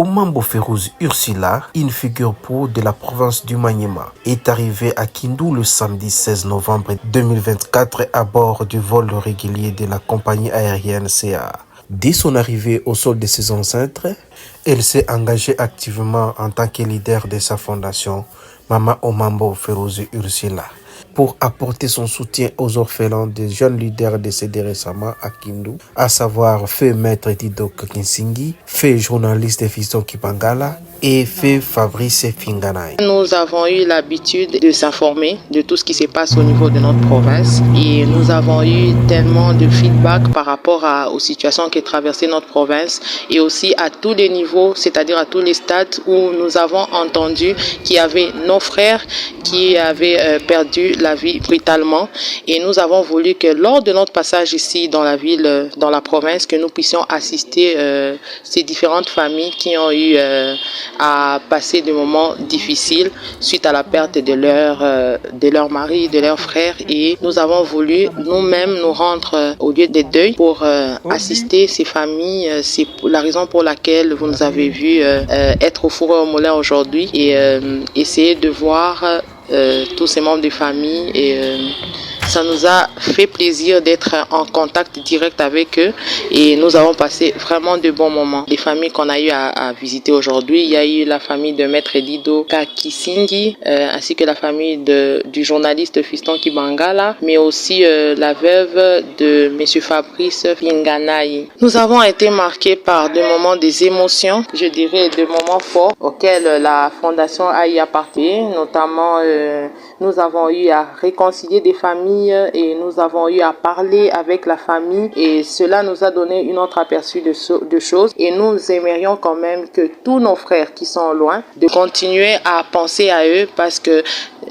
Omambo Férouz Ursula, une figure pro de la province du Maniema, est arrivée à Kindu le samedi 16 novembre 2024 à bord du vol régulier de la compagnie aérienne CA. Dès son arrivée au sol de ses ancêtres, elle s'est engagée activement en tant que leader de sa fondation, Mama Omambo Férouz Ursula, pour apporter son soutien aux orphelins des jeunes leaders décédés récemment à Kindu, à savoir Feu Maître Didok Kinsingi, Feu journaliste Fiston Kipangala et Feu Fabrice Finganay. Nous avons eu l'habitude de s'informer de tout ce qui se passe au niveau de notre province et nous avons eu tellement de feedback par rapport aux situations qui traversaient notre province et aussi à tous les niveaux, c'est-à-dire à tous les stades où nous avons entendu qu'il y avait nos frères qui avaient perdu la vie brutalement et nous avons voulu que lors de notre passage ici dans la ville, dans la province, que nous puissions assister ces différentes familles qui ont eu à passer des moments difficiles suite à la perte de leur mari, de leurs frères, et nous avons voulu nous-mêmes nous rendre au lieu des deuils pour assister ces familles. C'est la raison pour laquelle vous nous avez vu être au four et au moulin aujourd'hui et essayer de voir tous ces membres de famille et ça nous a fait plaisir d'être en contact direct avec eux et nous avons passé vraiment de bons moments. Les familles qu'on a eu à visiter aujourd'hui, il y a eu la famille de Maître Dido Kisingi ainsi que la famille du journaliste Fiston Kibangala, mais aussi la veuve de Monsieur Fabrice Finganay. Nous avons été marqués par des moments des émotions, je dirais des moments forts auxquels la fondation a y appartenu, notamment nous avons eu à réconcilier des familles et nous avons eu à parler avec la famille et cela nous a donné une autre aperçu de choses et nous aimerions quand même que tous nos frères qui sont loin de continuer à penser à eux parce que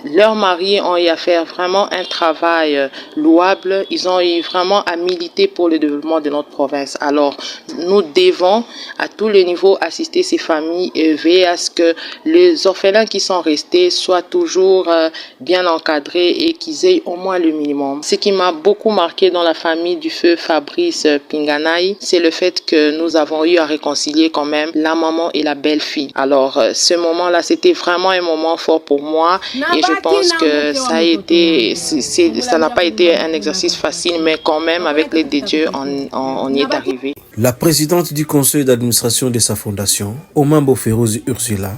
leurs maris ont eu à faire vraiment un travail louable, ils ont eu vraiment à militer pour le développement de notre province. Alors nous devons à tous les niveaux assister ces familles et veiller à ce que les orphelins qui sont restés soient toujours bien encadrés et qu'ils aient au moins le minimum. Ce qui m'a beaucoup marqué dans la famille du feu Fabrice Pinganay, c'est le fait que nous avons eu à réconcilier quand même la maman et la belle-fille. Alors ce moment-là, c'était vraiment un moment fort pour moi et je pense que ça n'a pas été un exercice facile, mais quand même avec l'aide de Dieu, on y est arrivé. La présidente du conseil d'administration de sa fondation, Omambo Férouz Ursula,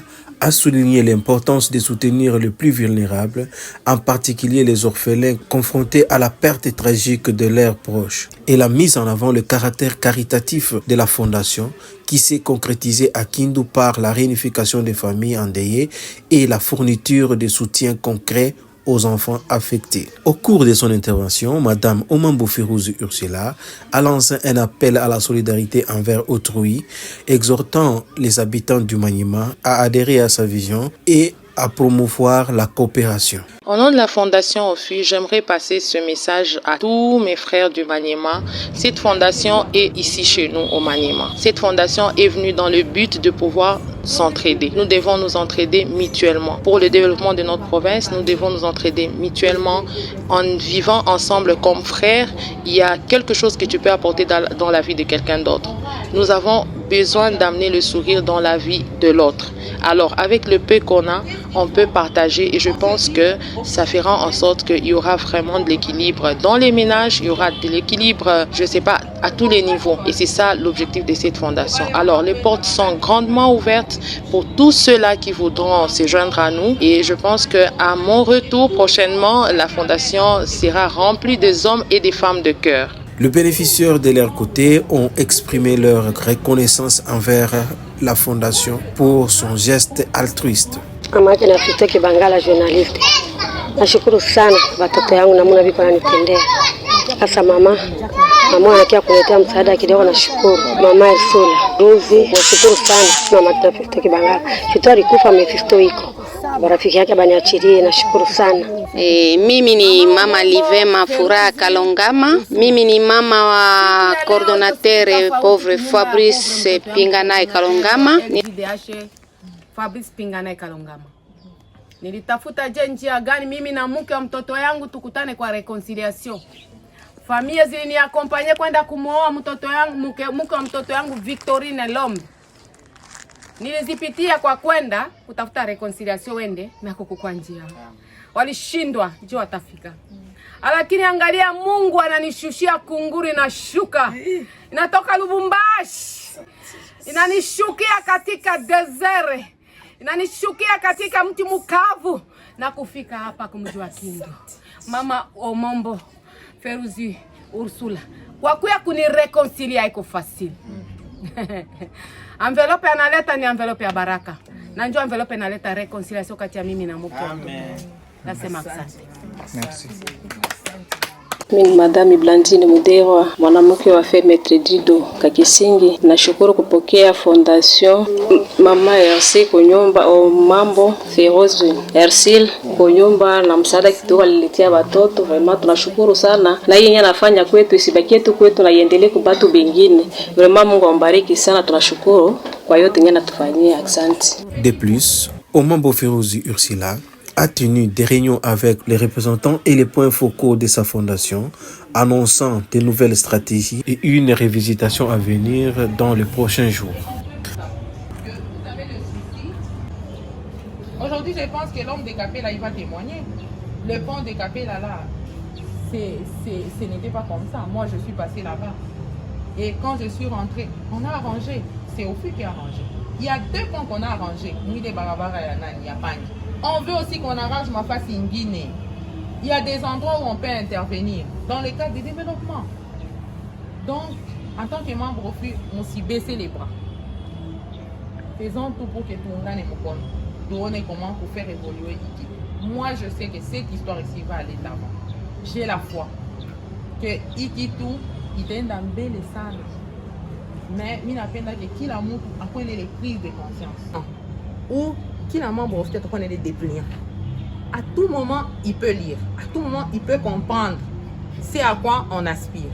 a souligné l'importance de soutenir les plus vulnérables, en particulier les orphelins confrontés à la perte tragique de leurs proches. Elle a mis en avant le caractère caritatif de la fondation qui s'est concrétisé à Kindu par la réunification des familles endeuillées et la fourniture de soutien concret aux enfants affectés. Au cours de son intervention, Madame Omambo Férouz Ursula a lancé un appel à la solidarité envers autrui, exhortant les habitants du Maniema à adhérer à sa vision et à promouvoir la coopération. Au nom de la Fondation OFU, j'aimerais passer ce message à tous mes frères du Maniema. Cette fondation est ici chez nous au Maniema. Cette fondation est venue dans le but de pouvoir s'entraider. Nous devons nous entraider mutuellement. Pour le développement de notre province, nous devons nous entraider mutuellement. En vivant ensemble comme frères, il y a quelque chose que tu peux apporter dans la vie de quelqu'un d'autre. Nous avons besoin d'amener le sourire dans la vie de l'autre. Alors, avec le peu qu'on a, on peut partager et je pense que ça fera en sorte qu'il y aura vraiment de l'équilibre dans les ménages, il y aura de l'équilibre, je ne sais pas, à tous les niveaux. Et c'est ça l'objectif de cette fondation. Alors, les portes sont grandement ouvertes pour tous ceux-là qui voudront se joindre à nous. Et je pense qu'à mon retour prochainement, la fondation sera remplie des hommes et des femmes de cœur. Les bénéficiaires de leur côté ont exprimé leur reconnaissance envers la fondation pour son geste altruiste. Mama yake na Fiston Kibangala journalist. Nashukuru sana watoto yangu na Mungu viko ananitendea. Sasa mama anakia kuletea msaada kidogo, nashukuru. Mama Ursula Rozi, nashukuru sana mama na Fiston Kibangala. Fiston alikufa, Fiston iko. Marafiki yake baniachirie, nashukuru sana. Mimi ni mama Livema Furaha Kalongama. Mimi ni mama wa coordonnateur pauvre Fabrice Pinganay Kalongama. Fabrice Pinganay Kalongama. Nilitafuta njia gani mimi na mke wa mtoto yangu tukutane kwa reconciliation. Familia ziliniakompanye kwenda kumooa mtoto yangu, mke wa mtoto yangu Victorine Lombe. Nilizipitia kwa kwenda kutafuta reconciliation wende na kukukwa njia. Walishindwa njoo watafika. Lakini angalia Mungu ananishushia kunguri na shuka. Inatoka Lubumbashi. Inanishukia katika desert. Inanishukia katika mti mkavu na kufika hapa kumji wa Kindu. Mama Omombo Feruzi Ursula. Kwa kuya kunireconcilia iko fasili. Envelope analeta ni envelope ya baraka. Na njoo envelope inaleta reconciliation kati ya mimi na mke wangu. Nasema asante. Merci. Mimi Madame Blandine Muderwa, mwanamke wa Femme Tredido Kakisingi. Nashukuru kupokea Fondation Mama RC kunyumba o mambo Ferozi Ersil kunyumba na msaada kidogo aliletea watoto. Vraiment tunashukuru sana. Na yeye anafanya kwetu isibakie tu kwetu na iendelee kubatu bengine. Vraiment Mungu ambariki sana, tunashukuru kwa yote yeye anatufanyia. Asante. De plus, Omambo Ferozi Ursula a tenu des réunions avec les représentants et les points focaux de sa fondation, annonçant de nouvelles stratégies et une révisitation à venir dans les prochains jours. Aujourd'hui, je pense que l'homme décapé là, il va témoigner. Le pont décapé là, ce n'était pas comme ça. Moi, je suis passée là-bas. Et quand je suis rentrée, on a arrangé. C'est Ofi qui a arrangé. Il y a 2 ponts qu'on a arrangés. On veut aussi qu'on arrange ma face Guinée. Il y a des endroits où on peut intervenir dans le cadre du développement. Donc, en tant que membre Ofi, on s'y baissait les bras. Faisons tout pour que tout le monde ait donné comment pour faire évoluer Ikitu. Moi, je sais que cette histoire ici va aller d'avant. J'ai la foi que Ikitu, il est dans belle salle. Mais il n'a pas que qui la montre après les prises de conscience. Ou qui la membre peut-être qu'on est des dépliants. À tout moment, il peut lire. À tout moment, il peut comprendre. C'est à quoi on aspire.